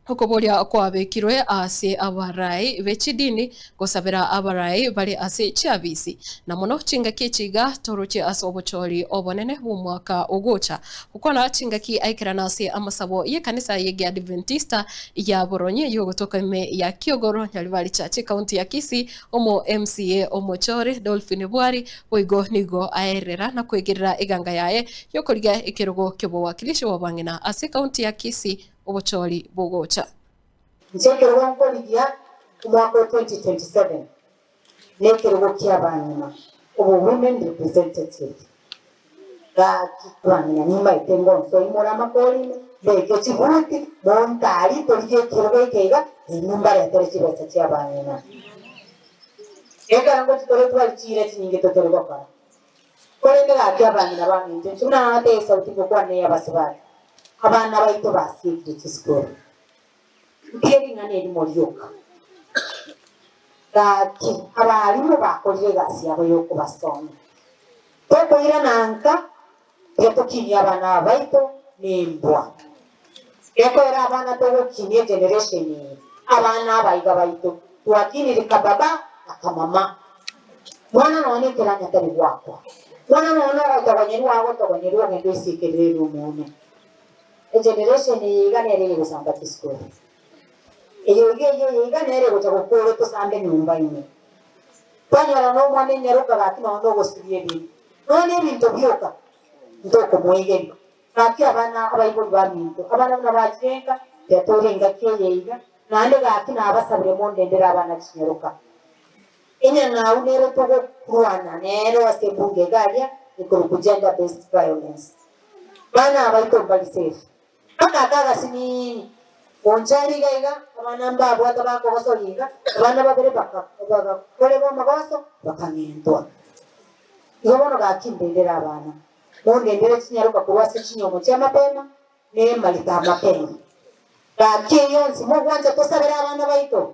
Hukuburia kwa bekirwe ase abarai bechidini gusabira abarai bali ase chabisi na muno chingaki chiga toruche asobochori obonene bumwaka ugocha ukona chingaki aikirana ase amasabo ye kanisa ye Adventista ya Boronye yo gutoka me ya Kiogoro Nyalibali Church county ya Kisii omo MCA omochore Dolphin Bwari oigo nigo aerera na kwegirira iganga yae yo kuriga ikirugo kyobo wakilishi wabangina ase county ya Kisii obochori bogocha nchekerugo nkoligia umwaka 2027 nekerugo kyabanyuma obo women representative ga kitwanya nyuma itengo so imora makoli beke chibuti montari toliye kirugo ikega nyumba ya teresi basa kyabanyuma ekarango titore twalchire chinyinge totorugo kwa kolende ga kyabanyuma baminje tuna ate sauti kwa ne yabasibali abana baito basiki chiskoro Kiri ngane ni morioka. Kati abarimu bakoze gasi abo yo kubasoma. Toko ira nanka yeto kini abana baito nimbwa. Yeko era abana toko kini generation abana baiga baito. Tuakini likababa akamama. Mwana none kiranya tari wako. Mwana none otabanyeru wako tobanyeru ngende sikerero muone. Generation igane ere gusamba kiskoro. Iyo nere gutagukuru tusambe nyumba ine twanyara no mwane nyaruka gati no ndo gosirie bi none bintu byoka ndoko mwegeri kati abana abayibuli baminto abana nabajenga yatorenga kiyeiga nande gati nabasabire mondendera abana kinyaruka inya na unero togo kuana nero asebunge galia ikuru gender based violence bana abayito bali safe bana kaga sini Onjari gaiga, abana mbabu atabako gosoliga, abana babere baka kole bo magoso bakanyendwa. Yobono gakindendera abana. Mondendere kinyaruka kuwase kinyomo kya mapema ne malita mapema. Gakiyo nsi mo gwanje tosabera abana baito.